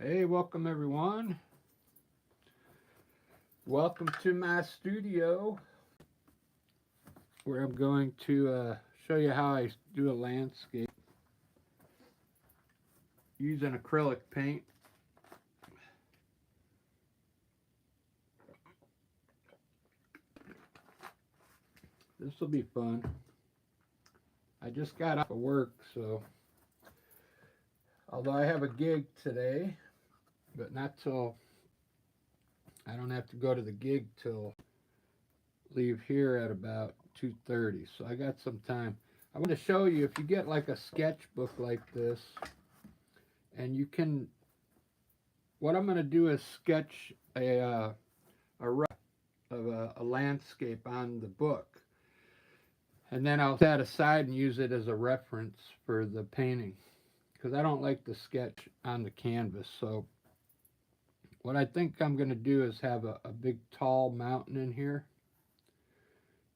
Hey, welcome everyone. Welcome to my studio where I'm going to show you how I do a landscape using acrylic paint. This will be fun. I just got off of work, so although I have a gig today, but not till I don't have to go to the gig till leave here at about 2:30. So I got some time. I want to show you if you get like a sketchbook like this and you can what I'm going to do is sketch a rough of a landscape on the book. And then I'll set that aside and use it as a reference for the painting because I don't like to sketch on the canvas. So what I think I'm going to do is have a big tall mountain in here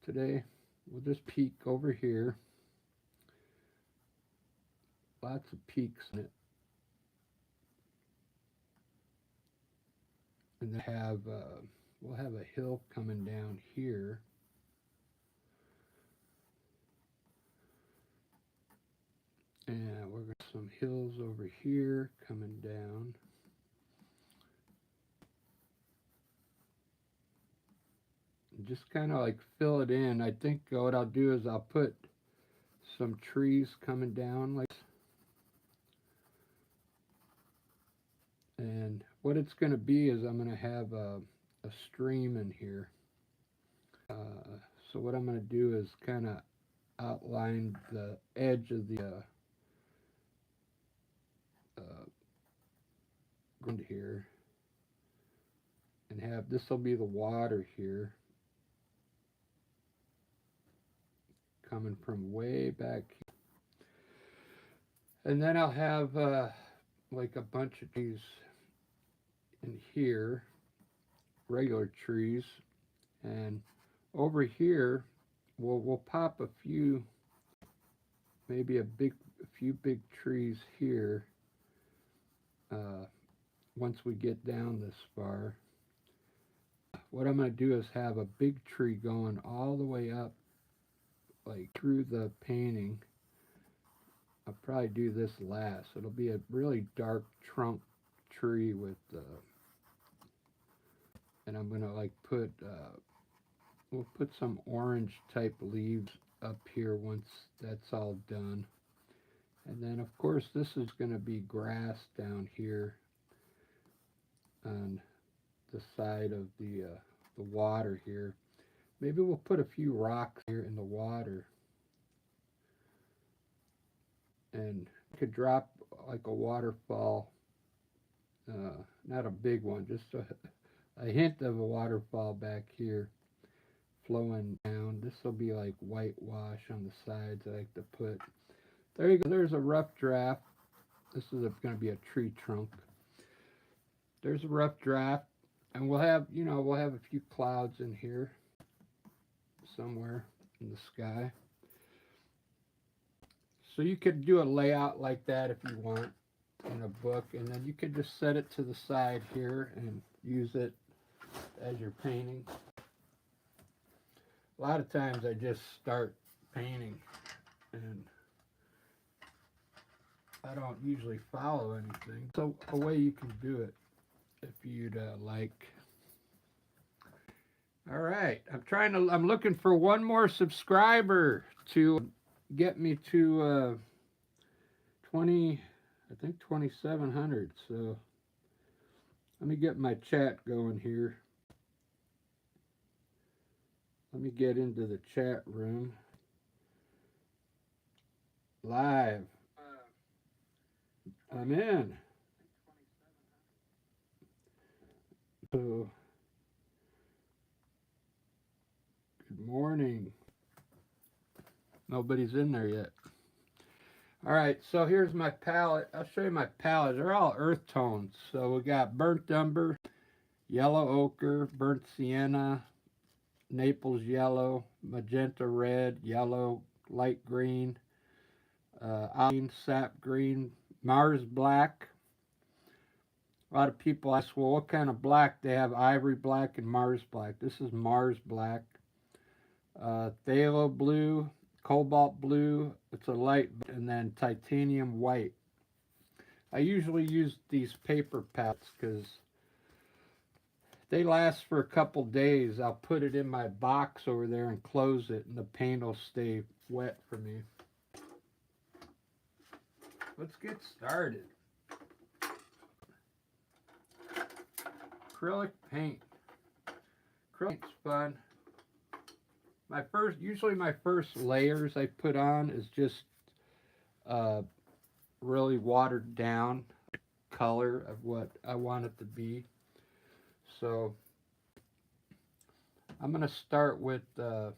today. We'll just peek over here. Lots of peaks in it. And then we'll have a hill coming down here. And we're going to some hills over here coming down. And just kind of like fill it in. I think what I'll do is I'll put some trees coming down like this. And what it's going to be is I'm going to have a stream in here. So what I'm going to do is kind of outline the edge of the ground here, and have this will be the water here coming from way back here. And then I'll have like a bunch of trees in here, regular trees, and over here we'll pop a few, maybe a few big trees here once we get down this far. What I'm going to do is have a big tree going all the way up like through the painting. I'll probably do this last. It'll be a really dark trunk tree with and I'm going to like we'll put some orange type leaves up here once that's all done. And then of course this is going to be grass down here on the side of the water here. Maybe we'll put a few rocks here in the water, and could drop like a waterfall, not a big one, just a hint of a waterfall back here flowing down. This will be like whitewash on the sides. I like to put. There you go. There's a rough draft. This is going to be a tree trunk. There's a rough draft, and we'll have a few clouds in here somewhere in the sky. So you could do a layout like that if you want in a book, and then you could just set it to the side here and use it as you're painting. A lot of times I just start painting and I don't usually follow anything. So a way you can do it if you'd like. All right, I'm looking for one more subscriber to get me to 2,700. So let me get my chat going here. Let me get into the chat room. Live. I'm in. So, good morning. Nobody's in there yet. All right, so here's my palette. I'll show you my palette. They're all earth tones. So we got burnt umber, yellow ochre, burnt sienna, Naples yellow, magenta red, yellow, light green, olive, sap green, Mars black, A lot of people ask, well, what kind of black? They have ivory black and Mars black. This is Mars black. Phthalo blue, cobalt blue, it's a light, and then titanium white. I usually use these paper palettes because they last for a couple days. I'll put it in my box over there and close it, and the paint will stay wet for me. Let's get started. Acrylic paint. Acrylic's fun. Usually my first layers I put on is just really watered down color of what I want it to be. So I'm going to start with, I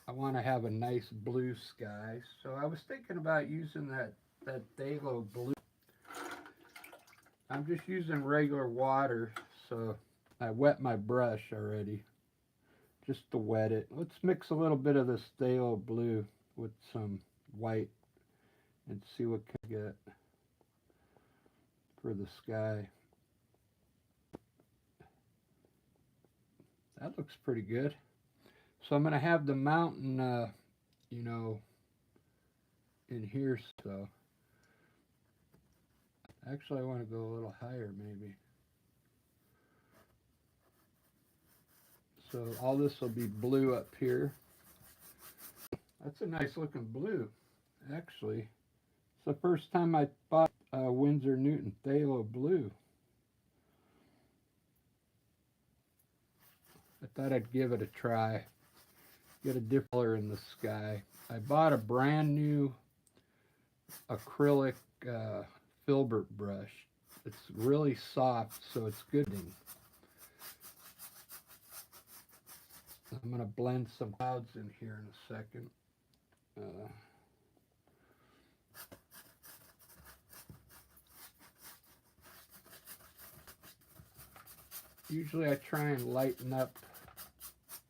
want to have a nice blue sky. So I was thinking about using that phthalo blue. I'm just using regular water, so I wet my brush already, just to wet it. Let's mix a little bit of this phthalo blue with some white and see what we can get for the sky. That looks pretty good. So I'm going to have the mountain, you know, in here. So actually I want to go a little higher maybe. So all this will be blue up here. That's a nice looking blue, actually. It's the first time I bought Winsor Newton phthalo blue. I thought I'd give it a try. Get a different color in the sky. I bought a brand new acrylic filbert brush. It's really soft, so it's good. I'm going to blend some clouds in here in a second. Usually I try and lighten up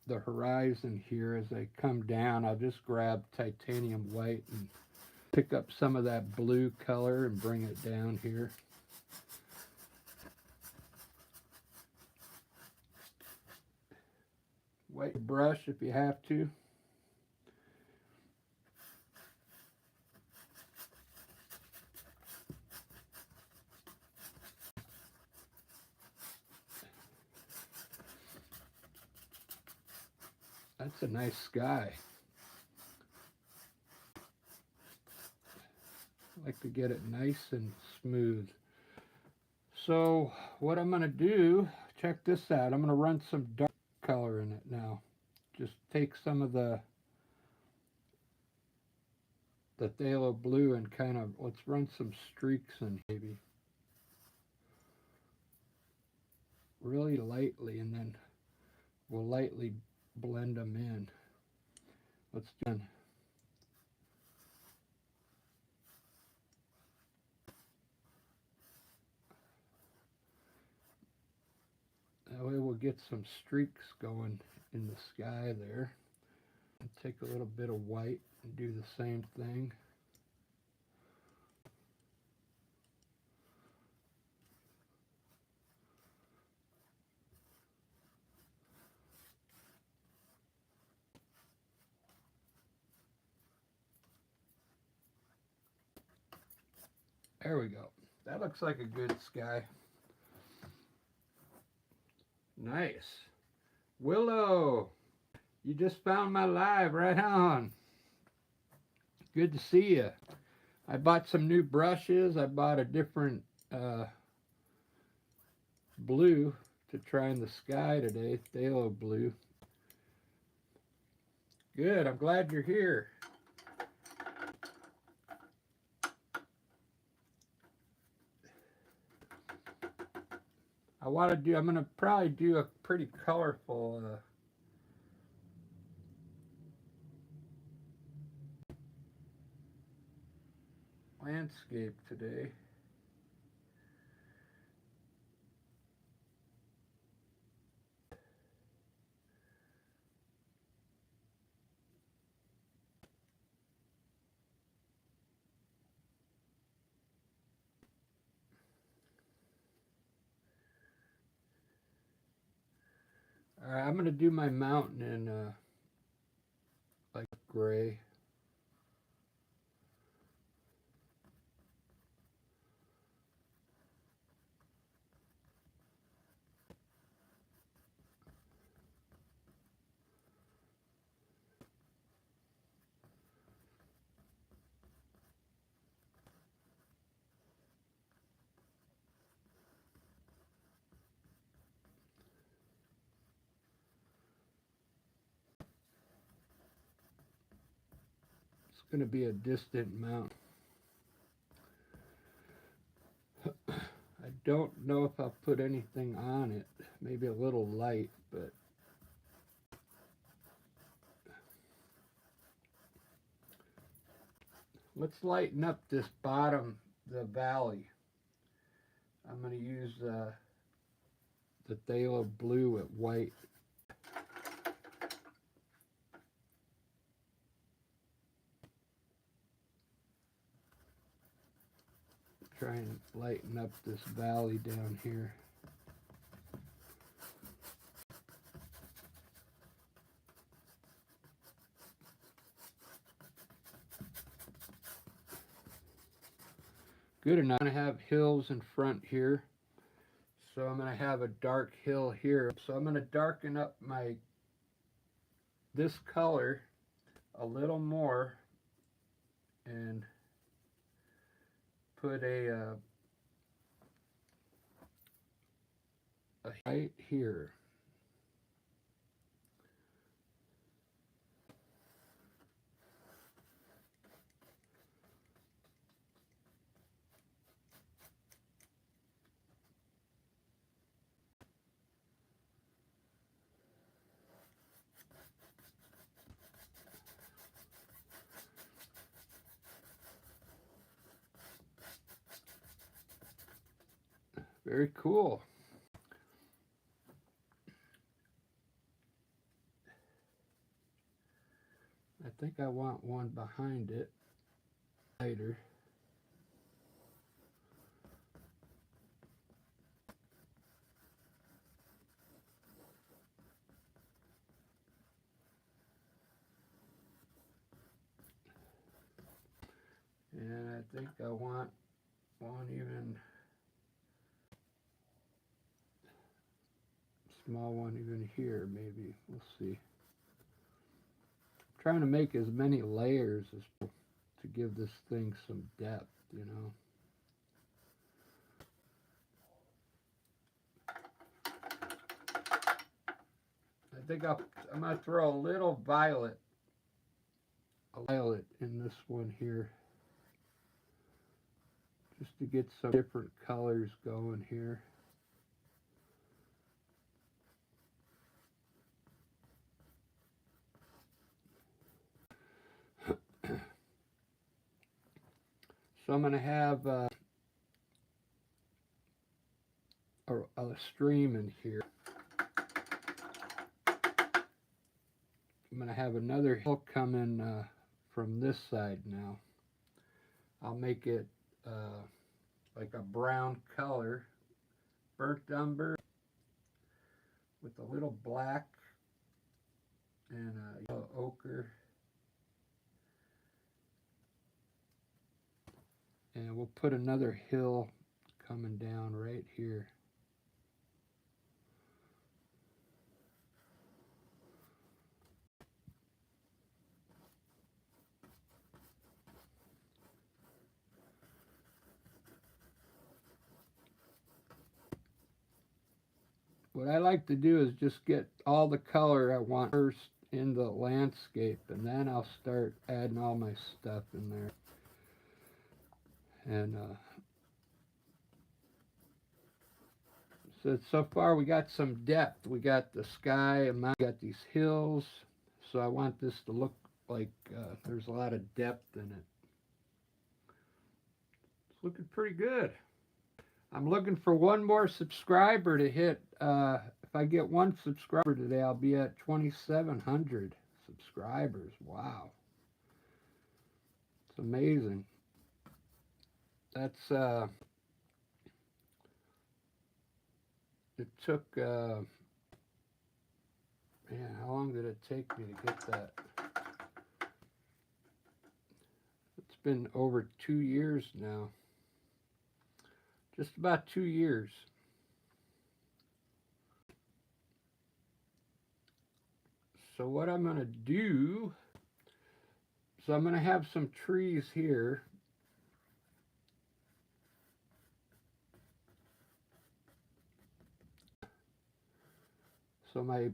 the horizon here as I come down. I'll just grab titanium white and pick up some of that blue color and bring it down here. Wet your brush if you have to. That's a nice sky. I like to get it nice and smooth. So what I'm going to do, check this out. I'm going to run some dark color in it now. Just take some of the phthalo blue and kind of, let's run some streaks in maybe. Really lightly, and then we'll lightly blend them in. Let's do it. That way we'll get some streaks going in the sky there. And take a little bit of white and do the same thing. There we go. That looks like a good sky. Nice. Willow, you just found my live, right on. Good to see you. I bought some new brushes. I bought a different blue to try in the sky today, phthalo blue. Good, I'm glad you're here. I'm going to probably do a pretty colorful landscape today. Alright, I'm going to do my mountain in like gray. It's going to be a distant mountain. I don't know if I'll put anything on it. Maybe a little light, but let's lighten up this bottom, the valley. I'm going to use the phthalo blue at white. Try and lighten up this valley down here. Good enough. I'm going to have hills in front here. So I'm going to have a dark hill here. So I'm going to darken up this color a little more and put a right here. Very cool. I think I want one behind it later. And I think I want one even small one even here, maybe. We'll see. I'm trying to make as many layers as to give this thing some depth, you know. I think I'm going to throw a little violet in this one here, just to get some different colors going here. So I'm going to have a stream in here. I'm going to have another hill coming from this side now. I'll make it like a brown color, burnt umber with a little black and a yellow ochre. And we'll put another hill coming down right here. What I like to do is just get all the color I want first in the landscape, and then I'll start adding all my stuff in there. And so far we got some depth. We got the sky, and we got these hills. So I want this to look like there's a lot of depth in it. It's looking pretty good. I'm looking for one more subscriber to hit. If I get one subscriber today, I'll be at 2,700 subscribers. Wow. It's amazing. That's, it took Man, how long did it take me to get that? It's been over 2 years now. Just about 2 years. So what I'm going to do, so I'm going to have some trees here. So my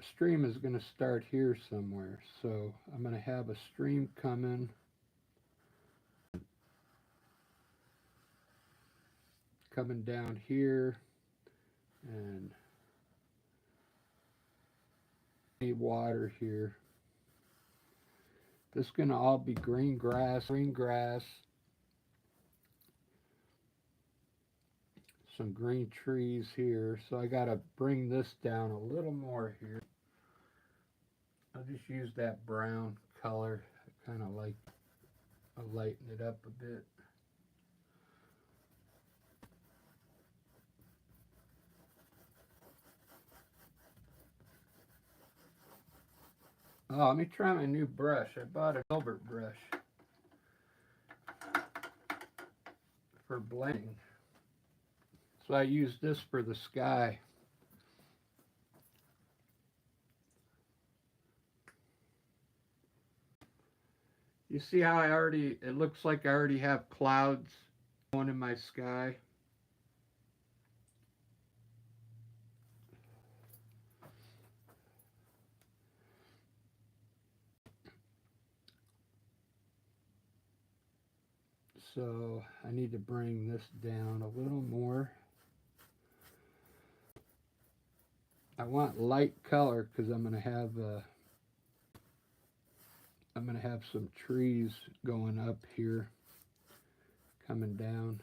stream is going to start here somewhere. So I'm going to have a stream coming down here, and need water here. This is going to all be green grass, some green trees here. So I got to bring this down a little more here. I'll just use that brown color. I kind of like, I'll lighten it up a bit. Oh, let me try my new brush. I bought a Gilbert brush for blending. So I use this for the sky. You see how it looks like I already have clouds going in my sky? So I need to bring this down a little more. I want light color because I'm going to have some trees going up here, coming down.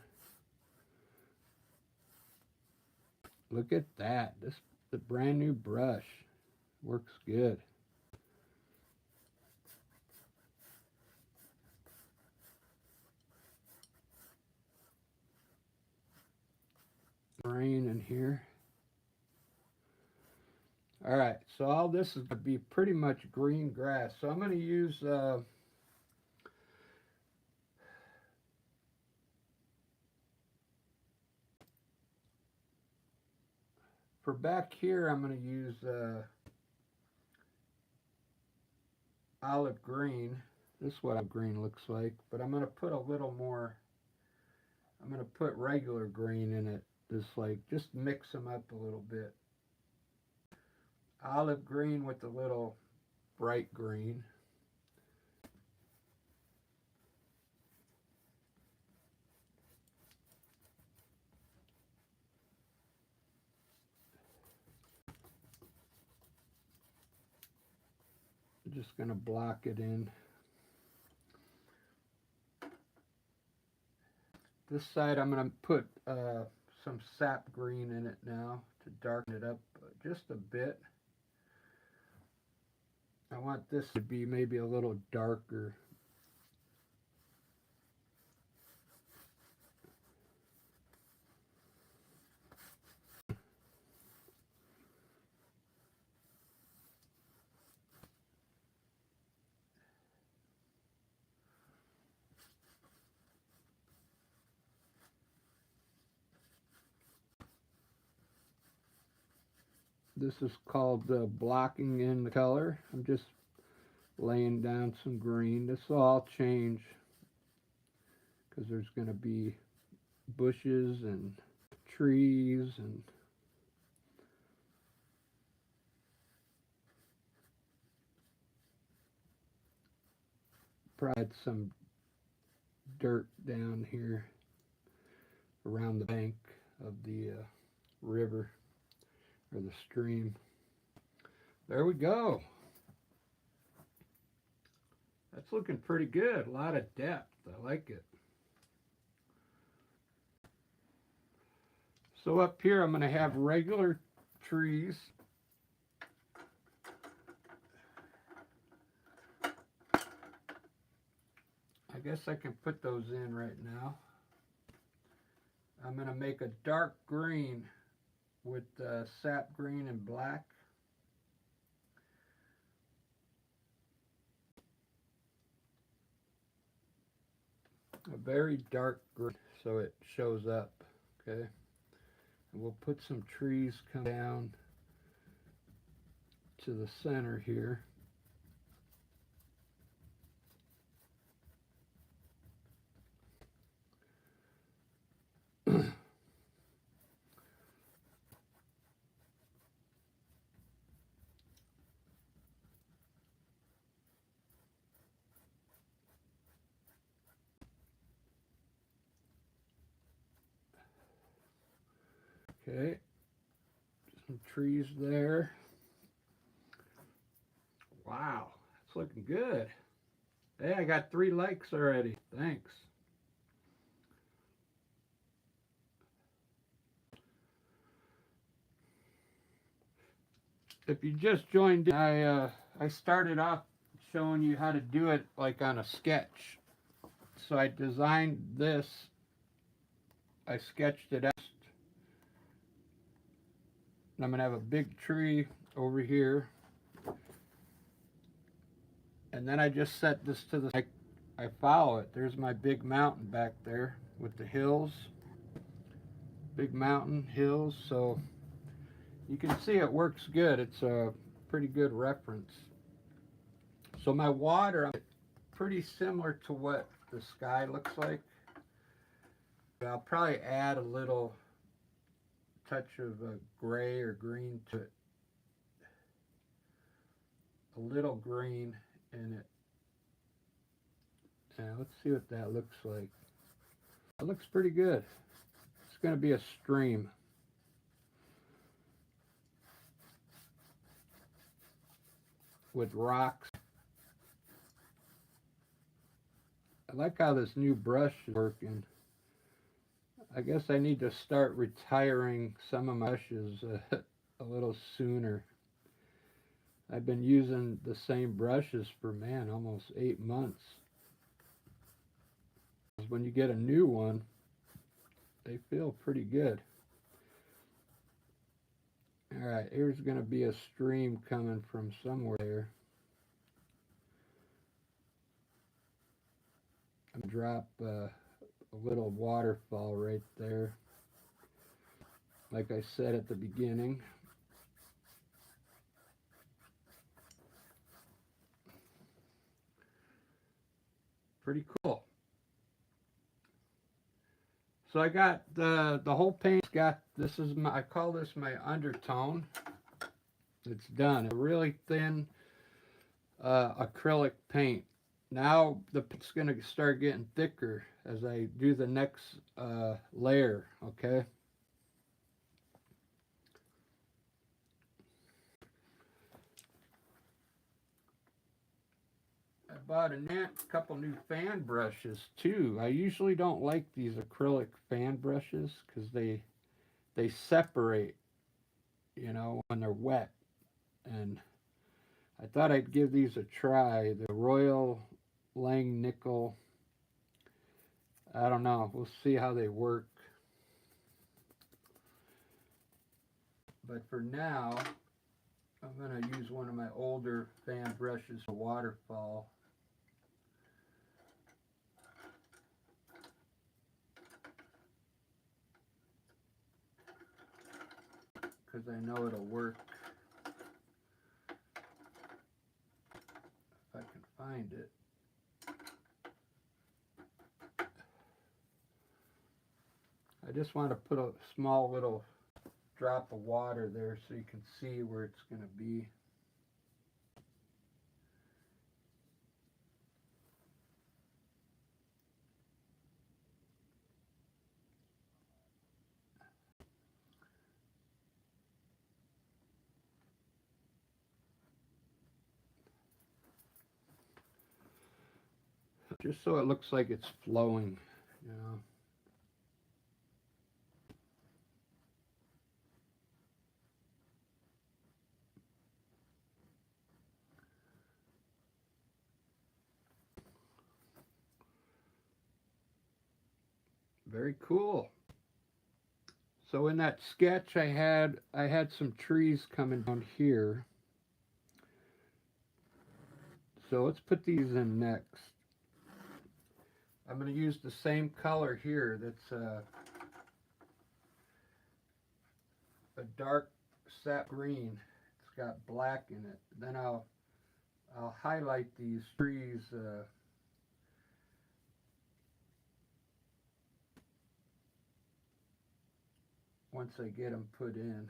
Look at that. This is a brand new brush. Works good. Rain in here. All right, so all this is going to be pretty much green grass. So I'm going to use for back here, I'm going to use olive green. This is what olive green looks like, but I'm going to put a little more. I'm going to put regular green in it. Just mix them up a little bit. Olive green with a little bright green. I'm just going to block it in. This side I'm going to put some sap green in it now to darken it up just a bit. I want this to be maybe a little darker. This is called blocking in the color. I'm just laying down some green. This will all change because there's going to be bushes and trees and probably some dirt down here around the bank of the river or the stream. There we go. That's looking pretty good. A lot of depth. I like it. So up here I'm going to have regular trees. I guess I can put those in right now. I'm going to make a dark green with sap green and black. A very dark green so it shows up. Okay. And we'll put some trees come down to the center here. Okay, some trees there. Wow, it's looking good. Hey, I got 3 likes already. Thanks. If you just joined in, I started off showing you how to do it like on a sketch. So I designed this. I sketched it out. And I'm going to have a big tree over here. And then I just set this to the, I follow it. There's my big mountain back there with the hills. Big mountain, hills. So you can see it works good. It's a pretty good reference. So my water, pretty similar to what the sky looks like. I'll probably add a little touch of gray or green to it. A little green in it. Now let's see what that looks like. It looks pretty good. It's going to be a stream. With rocks. I like how this new brush is working. I guess I need to start retiring some of my brushes a little sooner. I've been using the same brushes for, man, almost 8 months. When you get a new one, they feel pretty good. Alright, here's going to be a stream coming from somewhere there. I'm going to drop a little waterfall right there. Like I said at the beginning. Pretty cool. So I got the whole paint's got, this is my, I call this my undertone. It's done. It's a really thin acrylic paint. Now the paint's going to start getting thicker as I do the next layer, okay? I bought a couple new fan brushes too. I usually don't like these acrylic fan brushes because they separate, you know, when they're wet. And I thought I'd give these a try. The Royal Langnickel. I don't know. We'll see how they work. But for now, I'm going to use one of my older fan brushes, a waterfall. Because I know it'll work. If I can find it. I just want to put a small little drop of water there so you can see where it's going to be. Just so it looks like it's flowing, you know. Very cool. So in that sketch I had some trees coming down here. So let's put these in next. I'm going to use the same color here. That's a dark sap green. It's got black in it. Then I'll highlight these trees. Once I get them put in,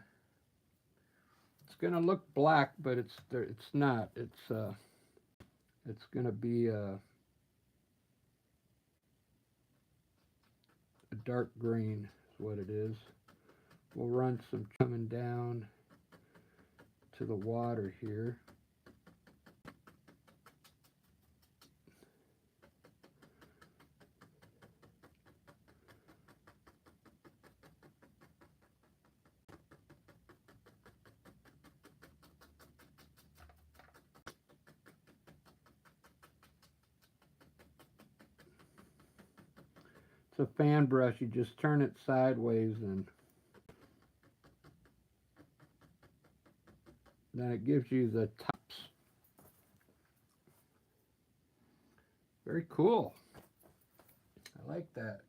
it's going to look black, but it's not. It's going to be a dark green is what it is. We'll run some coming down to the water here. It's a fan brush. You just turn it sideways and then it gives you the tops. Very cool. I like that.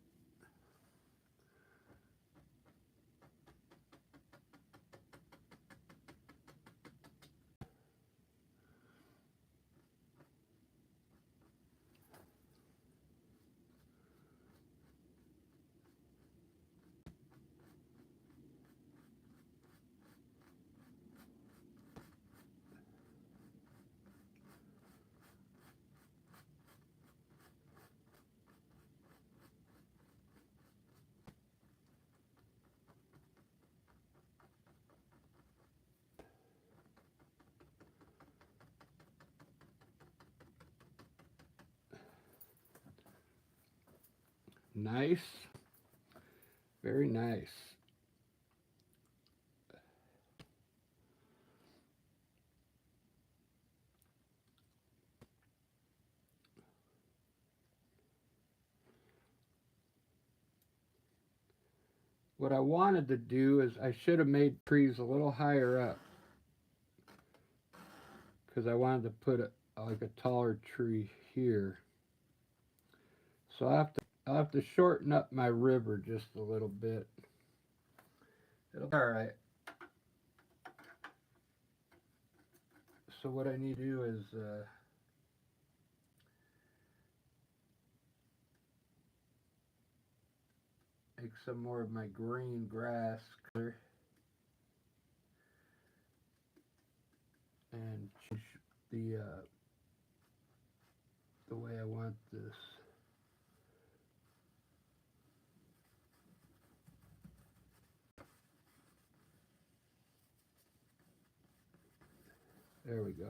Nice. Very nice. What I wanted to do is I should have made trees a little higher up because I wanted to put like a taller tree here. So I'll have to shorten up my river just a little bit. It'll be all right. So what I need to do is make some more of my green grass color and change the way I want this. There we go.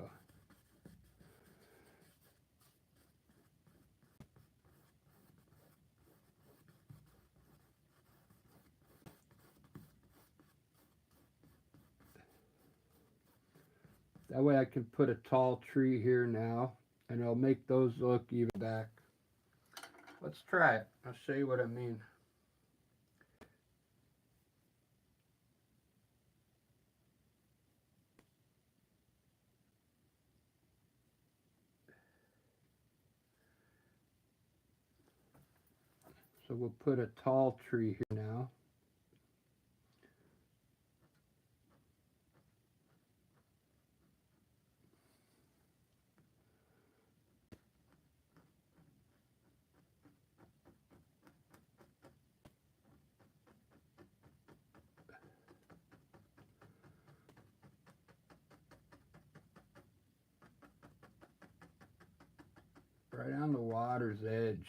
That way I can put a tall tree here now, and it'll make those look even back. Let's try it. I'll show you what I mean. So we'll put a tall tree here now. Right on the water's edge.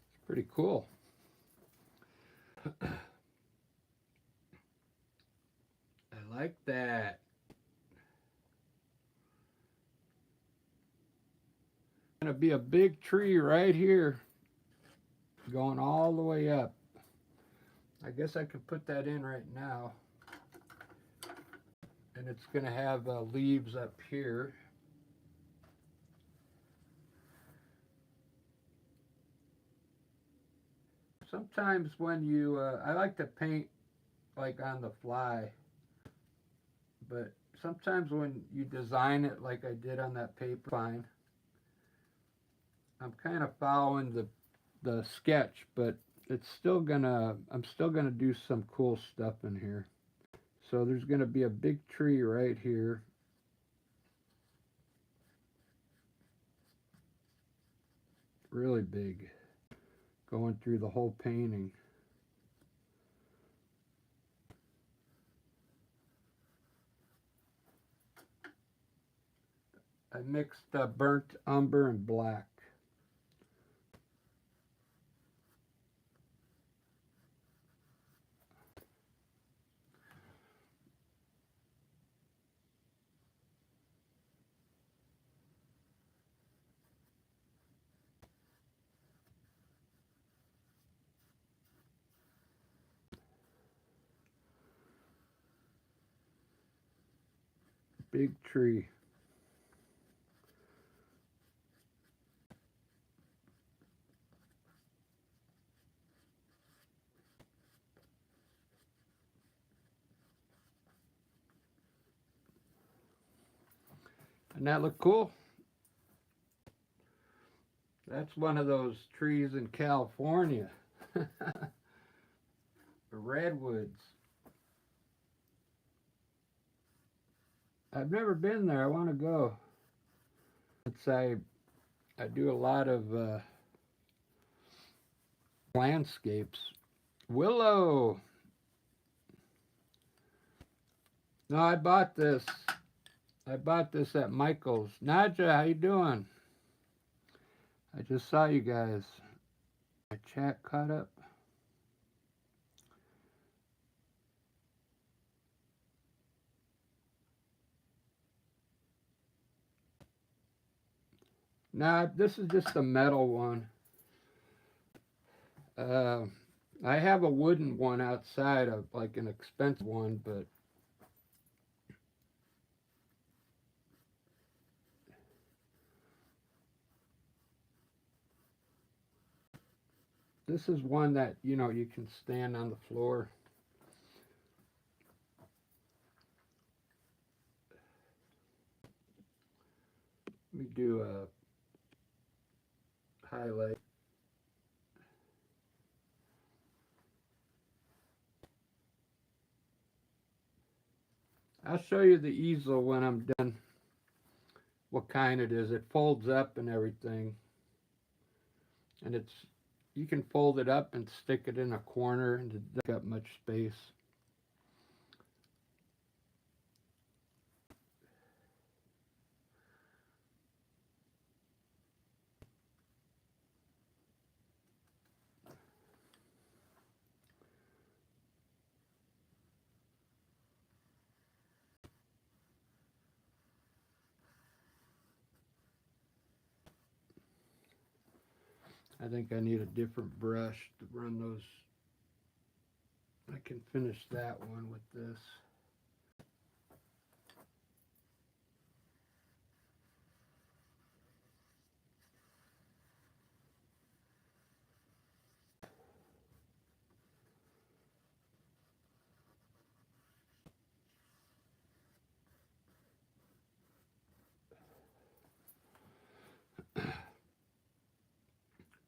It's pretty cool. I like that. Gonna be a big tree right here, going all the way up. I guess I could put that in right now. And it's gonna have leaves up here. Sometimes when you, I like to paint like on the fly, but sometimes when you design it like I did on that paper, fine. I'm kind of following the sketch, but it's still gonna, I'm still gonna do some cool stuff in here. So there's gonna be a big tree right here. Really big, going through the whole painting. I mixed burnt umber and black. Big tree. And that look cool? That's one of those trees in California. The redwoods. I've never been there. I want to go. I do a lot of landscapes. Willow. No, I bought this. I bought this at Michael's. Nadja, how you doing? I just saw you guys. My chat caught up. Nah, this is just a metal one. I have a wooden one outside, of like an expensive one, but this is one that, you know, you can stand on the floor. Let me do a highlight. I'll show you the easel when I'm done, what kind it is. It folds up and everything. And it's, you can fold it up and stick it in a corner and it doesn't take up much space. I think I need a different brush to run those. I can finish that one with this.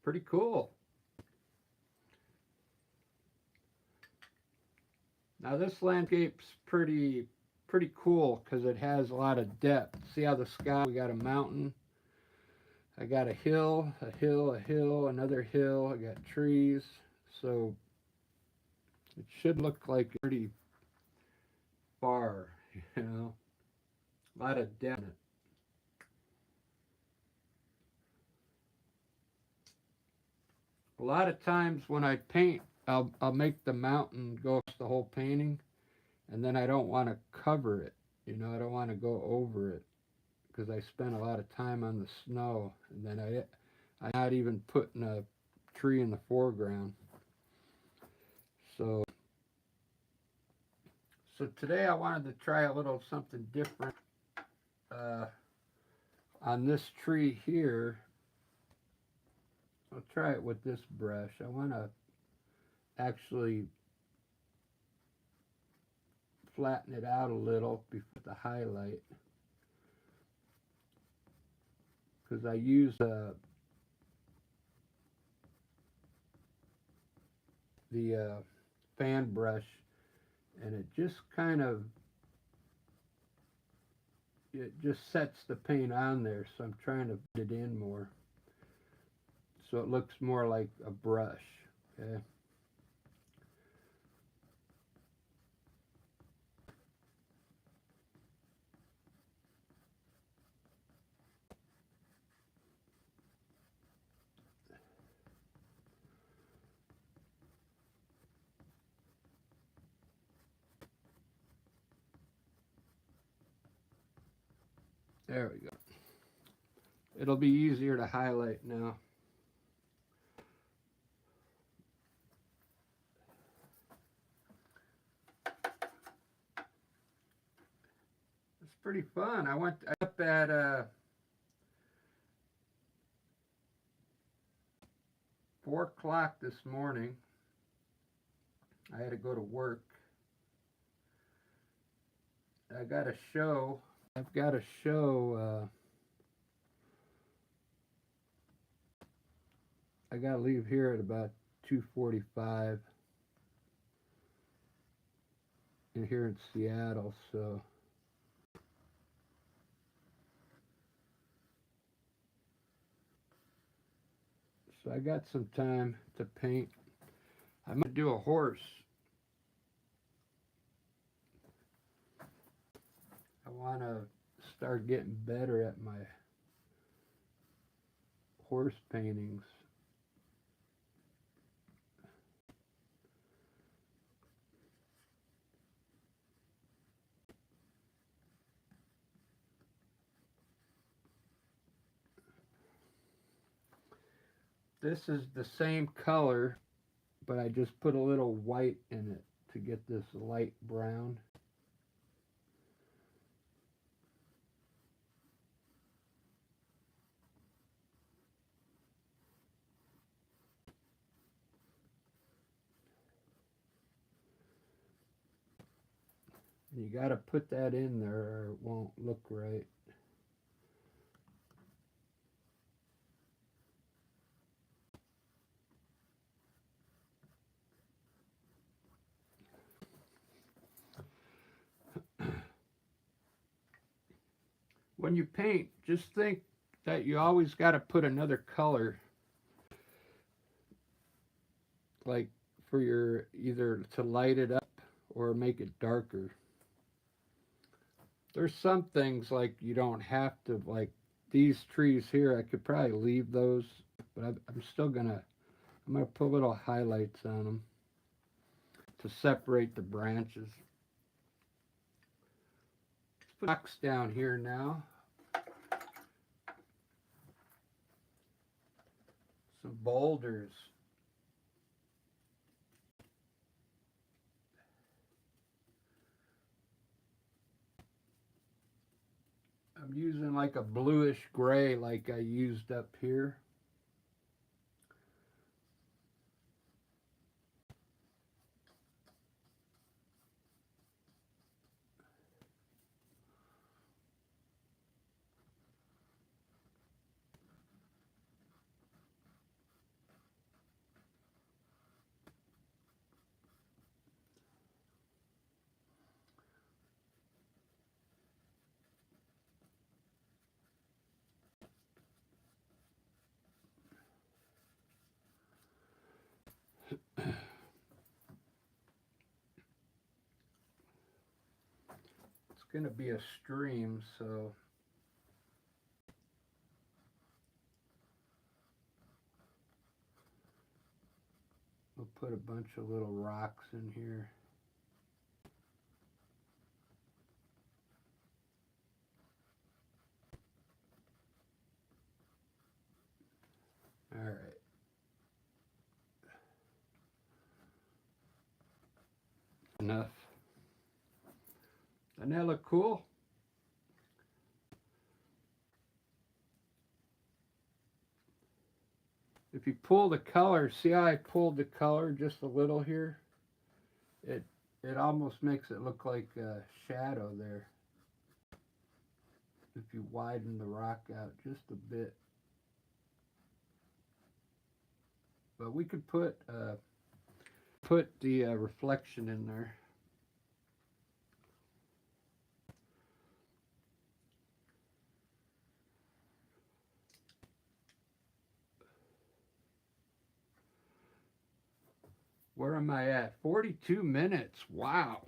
Pretty cool. Now this landscape's pretty cool because it has a lot of depth. See how the sky, we got a mountain, I got a hill, a hill, another hill, I got trees. So it should look like pretty far, you know. A lot of depth in it. A lot of times when I paint, I'll make the mountain go across the whole painting, and then I don't want to cover it. You know, I don't want to go over it because I spent a lot of time on the snow, and then I'm not even putting a tree in the foreground. So today I wanted to try a little something different on this tree here. I'll try it with this brush. I want to actually flatten it out a little before the highlight, because I use the fan brush, and it just kind of, it just sets the paint on there, so I'm trying to put it in more so it looks more like a brush. Okay. There we go. It'll be easier to highlight now. It's pretty fun. I went up at 4 o'clock this morning. I had to go to work. I got a show. I've got a show. I got to leave here at about 2:45 in here in Seattle, so I got some time to paint. I'm going to do a horse. I want to start getting better at my horse paintings. This is the same color, but I just put a little white in it to get this light brown. You got to put that in there or it won't look right. When you paint, just think that you always got to put another color, like for your, either to light it up or make it darker. There's some things like you don't have to, like these trees here, I could probably leave those, but I'm still gonna, I'm gonna put little highlights on them to separate the branches. Let's put rocks down here now. Some boulders. I'm using like a bluish gray like I used up here. It's gonna be a stream, so we'll put a bunch of little rocks in here. All right. Enough. Doesn't that look cool? if you pull the color, see how I pulled the color just a little here? It almost makes it look like a shadow there. If you widen the rock out just a bit. But we could put the reflection in there. Where am I at? 42 minutes. Wow.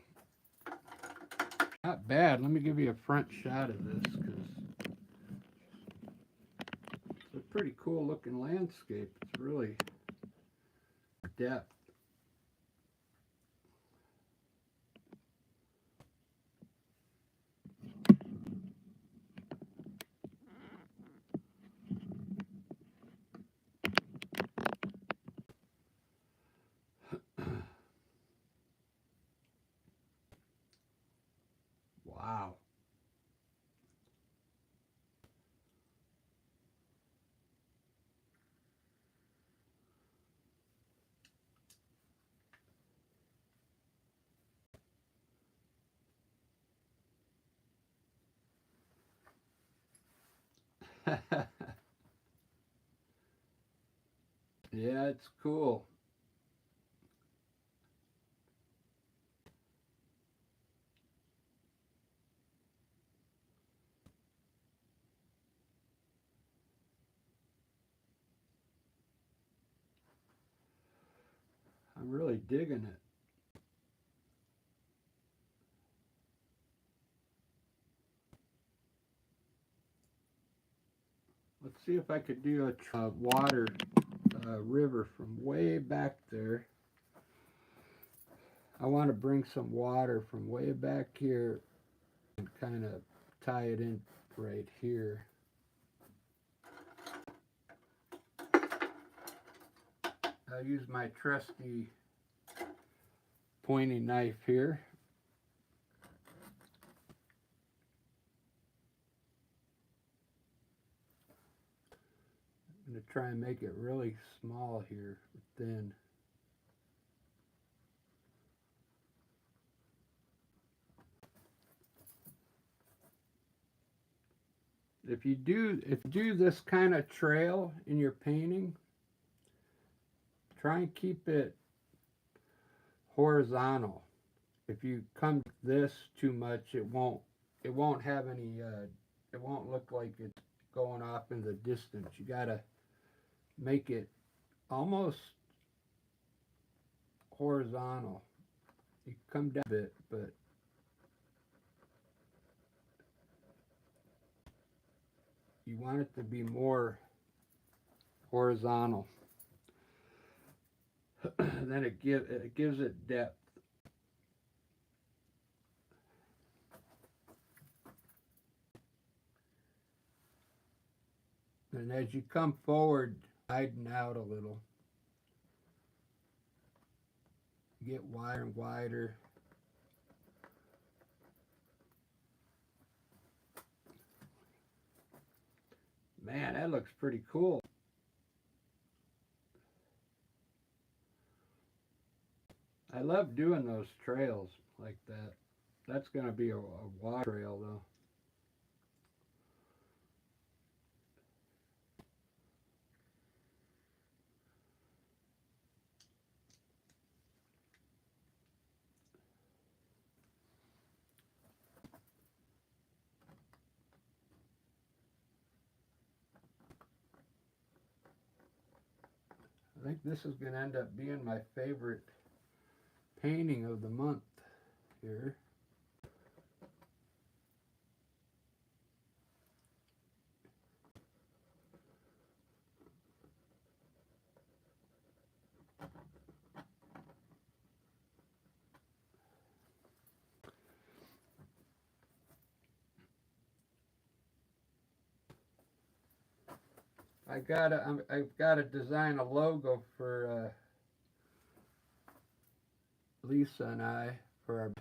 Not bad. Let me give you a front shot of this because it's a pretty cool looking landscape. It's really depth. Wow. Yeah, it's cool. I'm really digging it. Let's see if I could do a water river from way back there. I want to bring some water from way back here and kind of tie it in right here. I'll use my trusty pointy knife here. I'm going to try and make it really small here, thin. If you do this kind of trail in your painting, try and keep it horizontal. If you come this too much, it won't have any it won't look like it's going off in the distance. You gotta make it almost horizontal. You come down a bit, but you want it to be more horizontal. Then it gives it depth. And as you come forward, widen out a little. Get wider and wider. Man, that looks pretty cool. I love doing those trails like that. That's going to be a water trail though. I think this is going to end up being my favorite painting of the month here. I've got to design a logo for Lisa and I for our.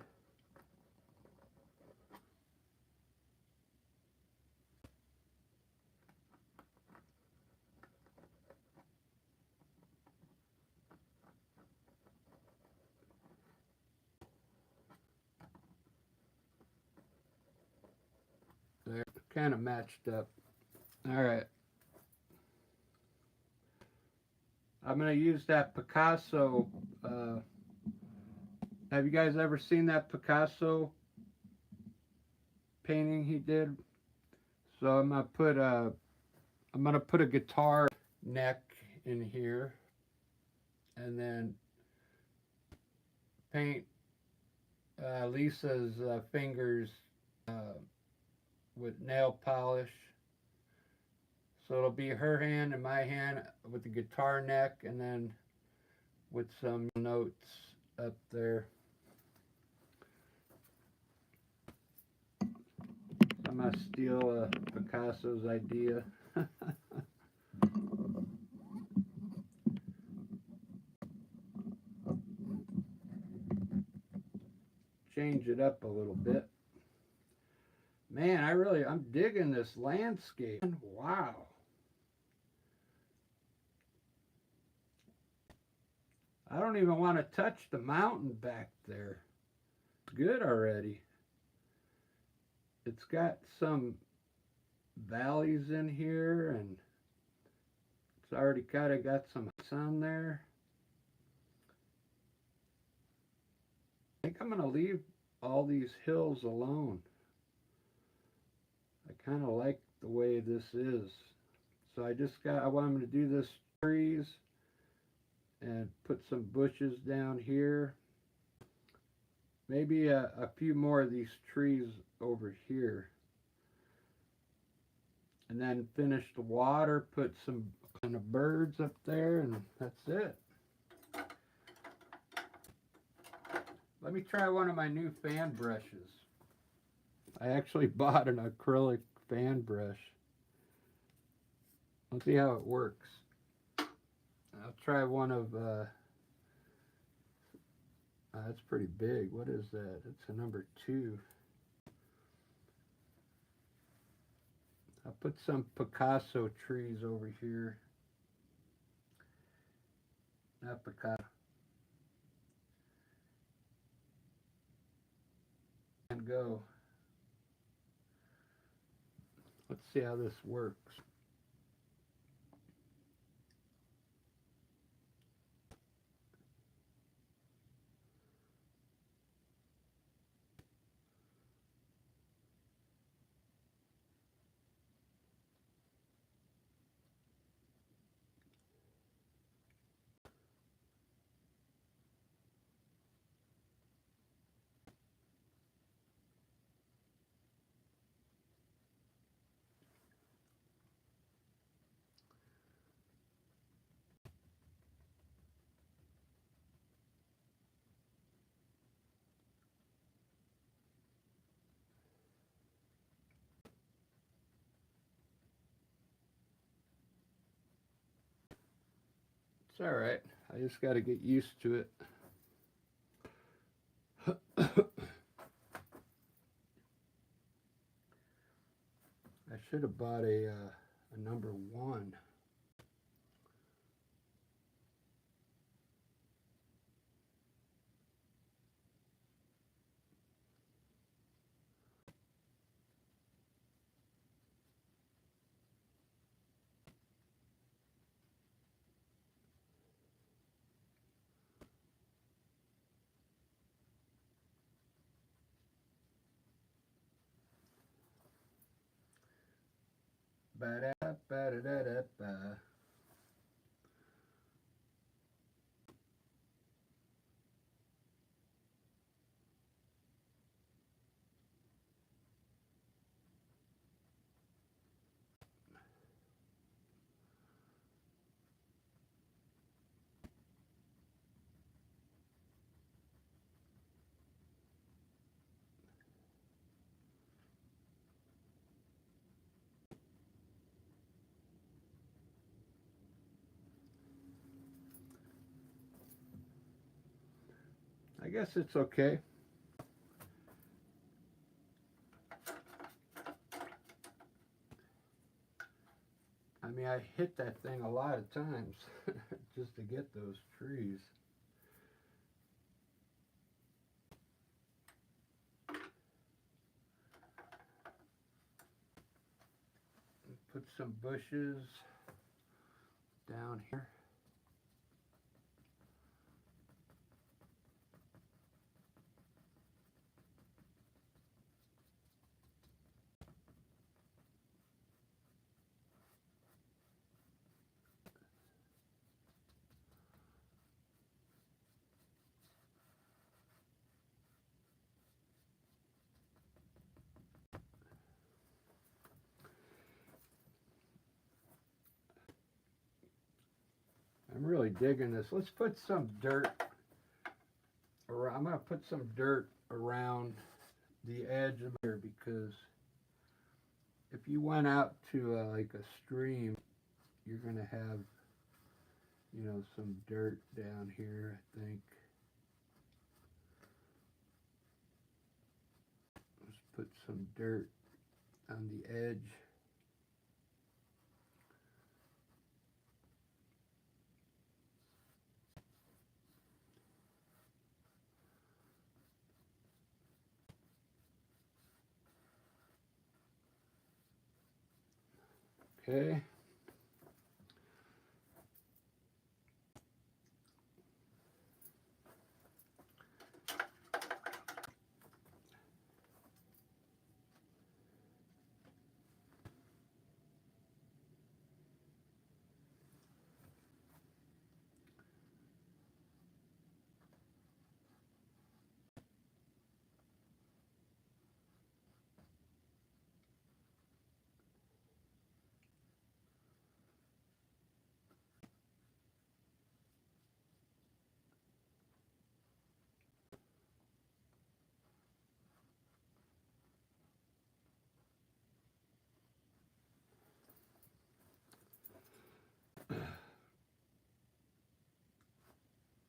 kind of matched up. All right. I'm going to use that Picasso. Have you guys ever seen that Picasso painting he did? So I'm going to put a guitar neck in here, and then paint Lisa's fingers with nail polish. So it'll be her hand and my hand with the guitar neck, and then with some notes up there. I'm going to steal Picasso's idea. Change it up a little bit. Man, I'm digging this landscape. Wow. I don't even want to touch the mountain back there. It's good already. It's got some valleys in here, and it's already kind of got some sun there. I think I'm going to leave all these hills alone. I kind of like the way this is. So I want them to do this trees and put some bushes down here. Maybe a few more of these trees over here. And then finish the water, put some kind of birds up there, and that's it. Let me try one of my new fan brushes. I actually bought an acrylic fan brush. Let's see how it works. I'll try one of, that's pretty big. What is that? It's a number 2. I'll put some Picasso trees over here. Not Picasso. And go. Let's see how this works. It's all right. I just got to get used to it. I should have bought a number 1. Ba-da-ba-da-da-da-ba. I guess it's okay. I mean, I hit that thing a lot of times just to get those trees. some bushes down here. I'm really digging this. Let's put some dirt around. I'm going to put some dirt around the edge of here, because if you went out to like a stream, you're going to have, you know, some dirt down here, I think. Let's put some dirt on the edge. Okay.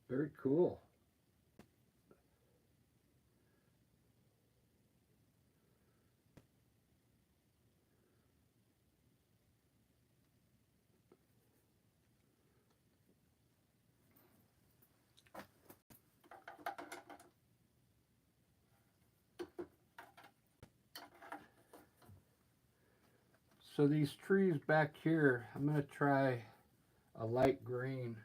Very cool. So these trees back here, I'm going to try a light green.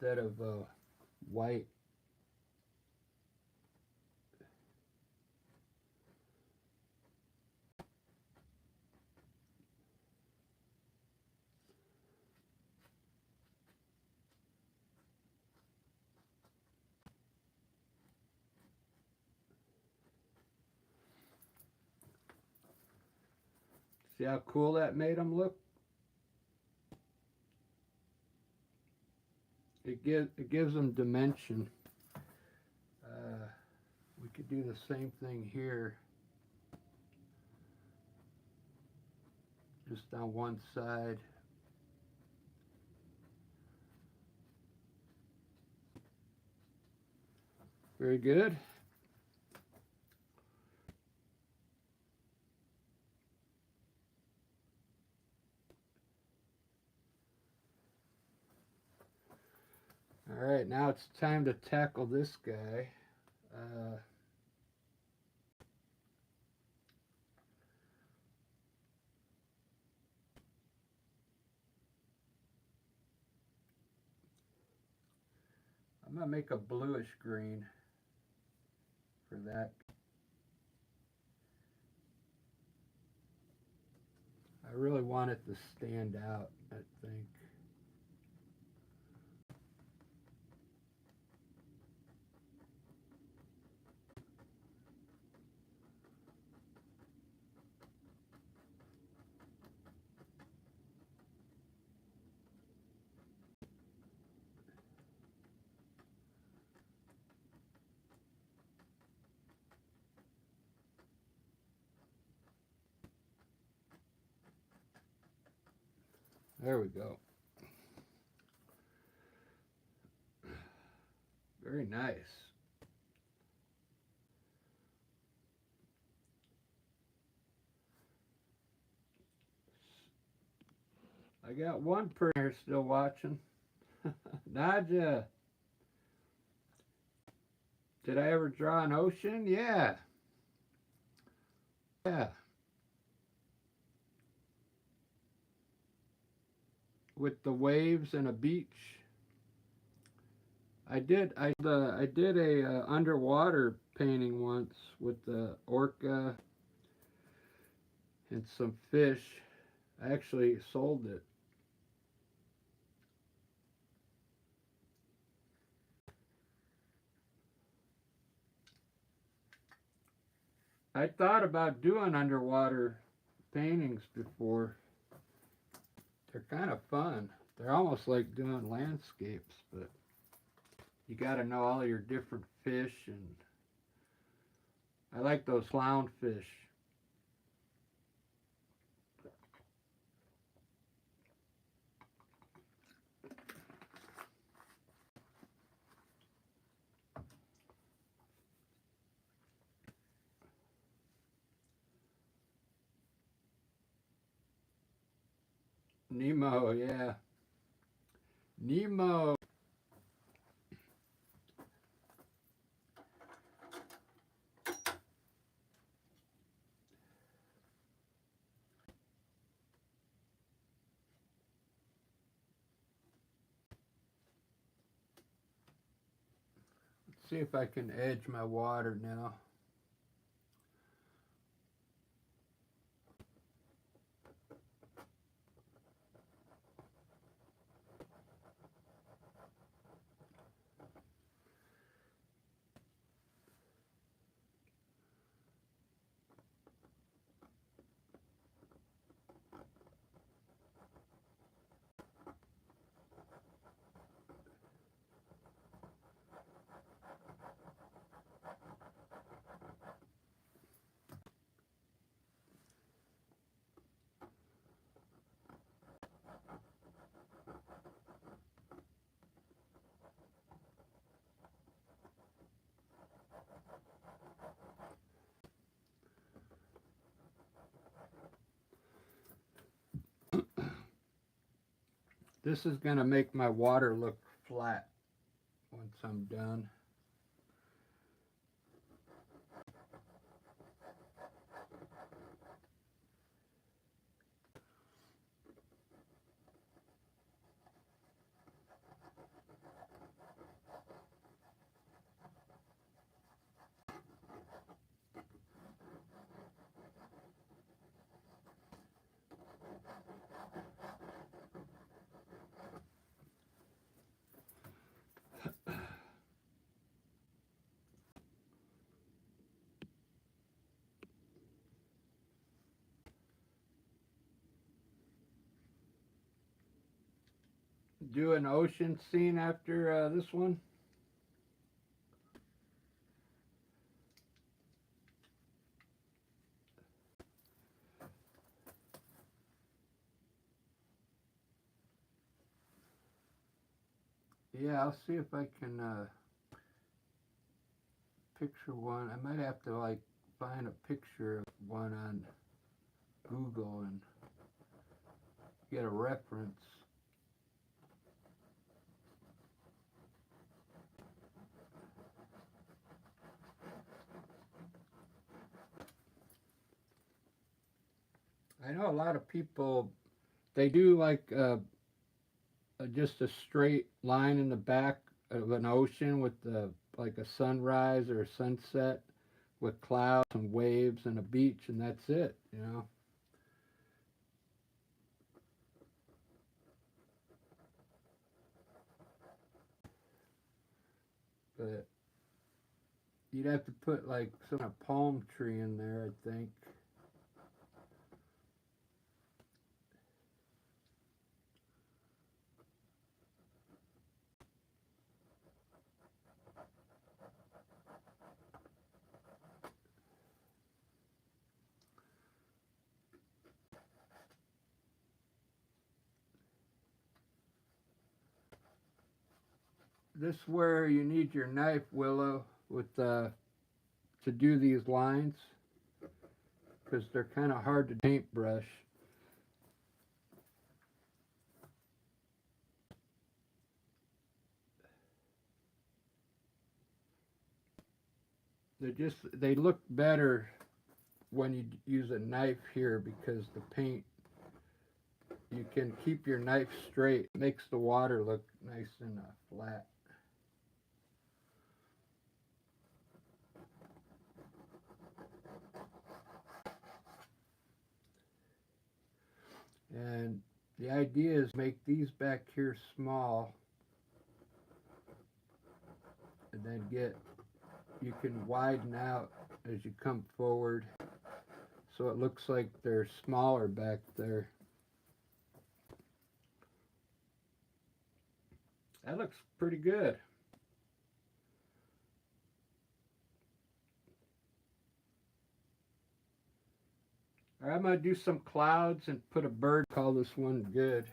Instead of white. See how cool that made them look? It gives them dimension. We could do the same thing here, just on one side. Very good. All right, now it's time to tackle this guy. I'm going to make a bluish green for that. I really want it to stand out, I think. There we go. Very nice. I got one person here still watching. Nadja. Did I ever draw an ocean? Yeah. Yeah. With the waves and a beach. I did a underwater painting once with the orca and some fish. I actually sold it. I thought about doing underwater paintings before. They're kind of fun. They're almost like doing landscapes, but you got to know all your different fish, and I like those clownfish. Nemo, yeah. Nemo. Let's see if I can edge my water now. This is going to make my water look flat once I'm done. Do an ocean scene after this one. Yeah, I'll see if I can picture one. I might have to like find a picture of one on Google and get a reference. I know a lot of people, they do like just a straight line in the back of an ocean with like a sunrise or a sunset with clouds and waves and a beach, and that's it, you know. But you'd have to put like some kind of palm tree in there, I think. This is where you need your knife, Willow, with to do these lines because they're kind of hard to paintbrush. they look better when you use a knife here because the paint, you can keep your knife straight. It makes the water look nice and flat. And the idea is make these back here small and then you can widen out as you come forward so it looks like they're smaller back there. That looks pretty good. All right, I'm going to do some clouds and put a bird. Call this one good.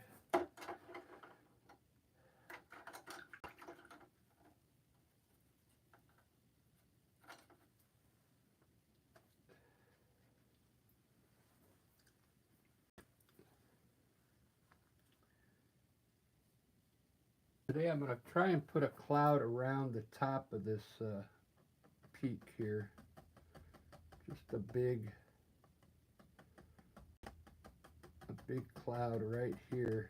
Today I'm going to try and put a cloud around the top of this peak here. Just a big cloud right here.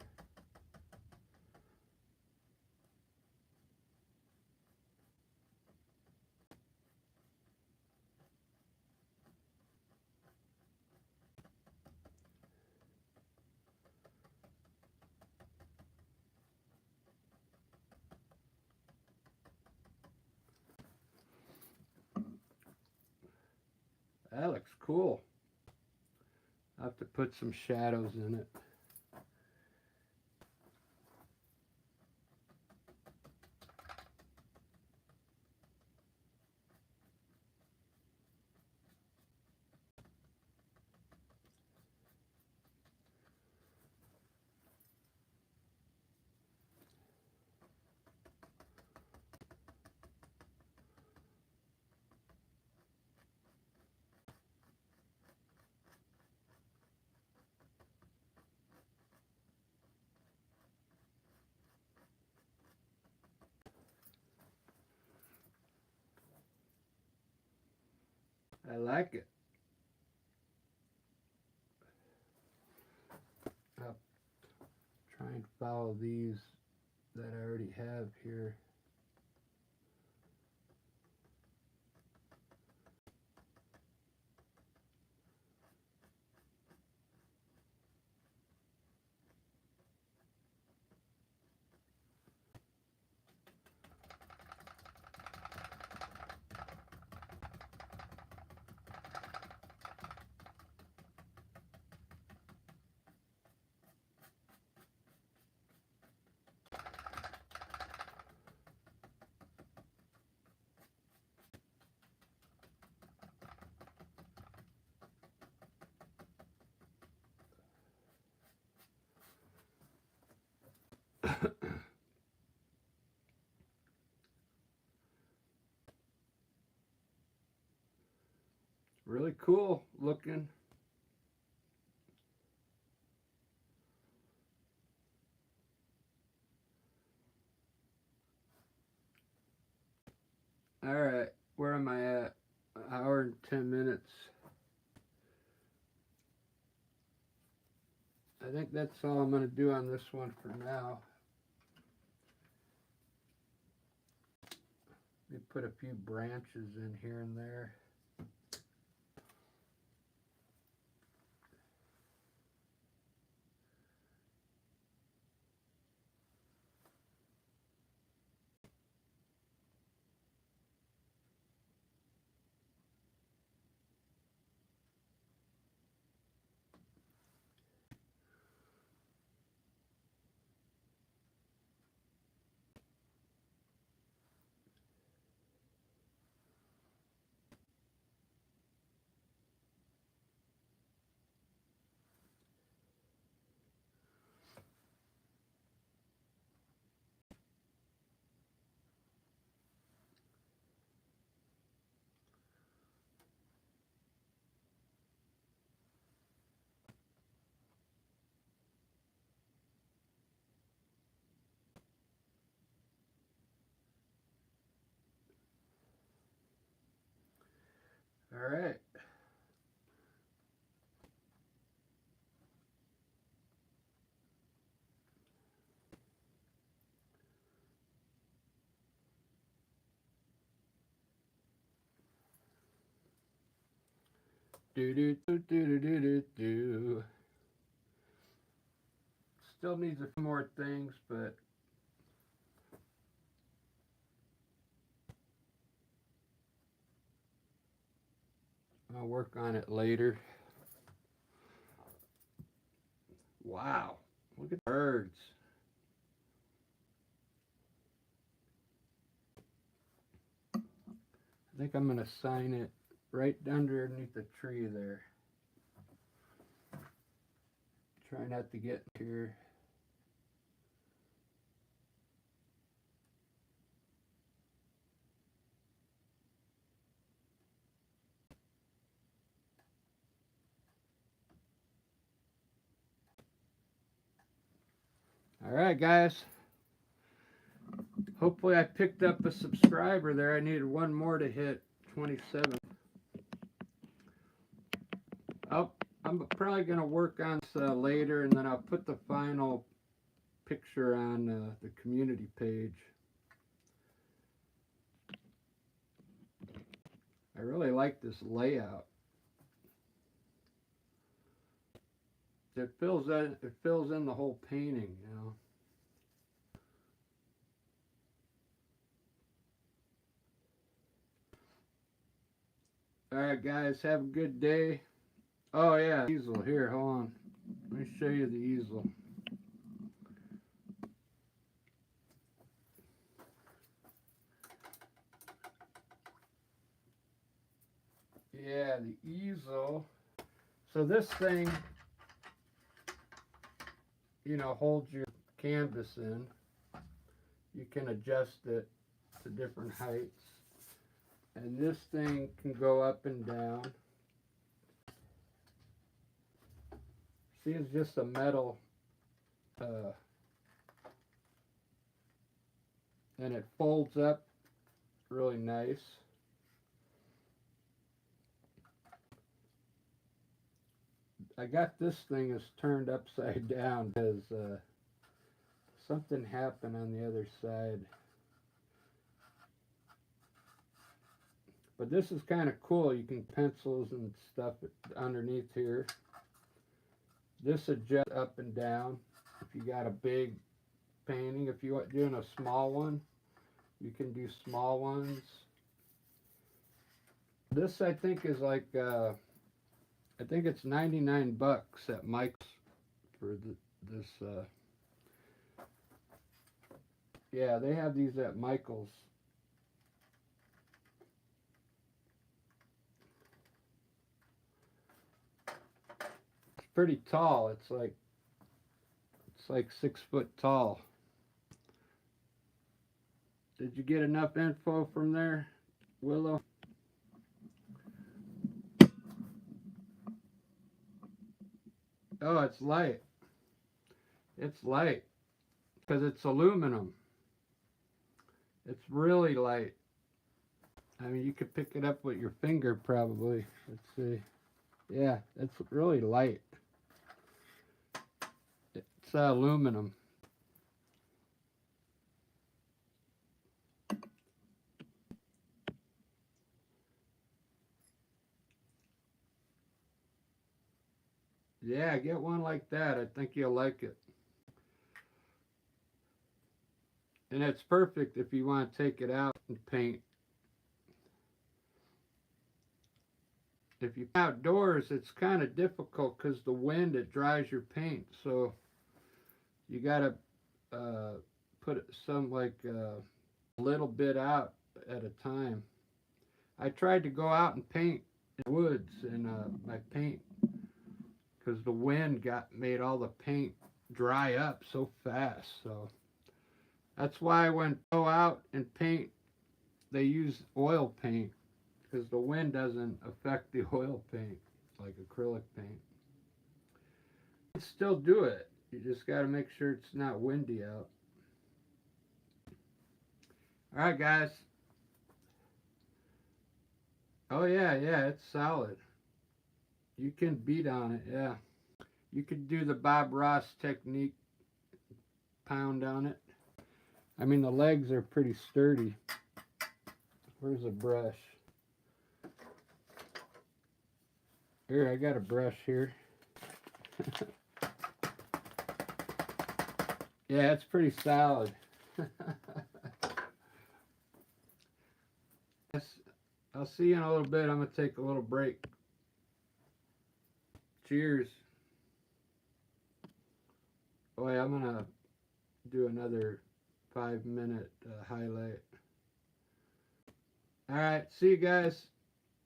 That looks cool. I'll have to put some shadows in it. I like it. I'll try and follow these that I already have here. Really cool looking. All right, where am I at? An hour and 10 minutes. I think that's all I'm going to do on this one for now. Let me put a few branches in here and there. All right. Do do do do do do do. Still needs a few more things, but I'll work on it later. Wow, look at the birds. I think I'm gonna sign it right underneath the tree there. Try not to get here. All right, guys. Hopefully I picked up a subscriber there. I needed one more to hit 27. I'm probably going to work on this later, and then I'll put the final picture on the community page. I really like this layout. It fills in the whole painting, you know. All right, guys, have a good day. Oh yeah, easel here. Hold on. Let me show you the easel. Yeah, the easel. So this thing, you know, holds your canvas in. You can adjust it to different heights. And this thing can go up and down. See, it's just a metal, and it folds up really nice. I got this thing is turned upside down because something happened on the other side. But this is kind of cool. You can pencils and stuff underneath here. This adjusts up and down. If you got a big painting, if you're doing a small one, you can do small ones. This I think is like I think it's 99 bucks at Mike's for this. Yeah, they have these at Michael's. It's pretty tall. It's like 6 foot tall. Did you get enough info from there, Willow? Oh, it's light. It's light because it's aluminum. It's really light. I mean, you could pick it up with your finger probably. Let's see. Yeah, it's really light. It's aluminum. Yeah, get one like that. I think you'll like it. And it's perfect if you want to take it out and paint. If you outdoors, it's kind of difficult because the wind, it dries your paint. So you got to put some like a little bit out at a time. I tried to go out and paint in the woods in my paint because the wind made all the paint dry up so fast. So that's why when they go out and paint, they use oil paint because the wind doesn't affect the oil paint like acrylic paint. You can still do it. You just got to make sure it's not windy out. All right, guys. Oh yeah, yeah, it's solid. You can beat on it, yeah. You could do the Bob Ross technique, pound on it. I mean, the legs are pretty sturdy. Where's a brush? Here, I got a brush here. Yeah, it's pretty solid. I'll see you in a little bit. I'm going to take a little break. Cheers. Oh, yeah, I'm going to do another 5-minute highlight. All right, see you guys.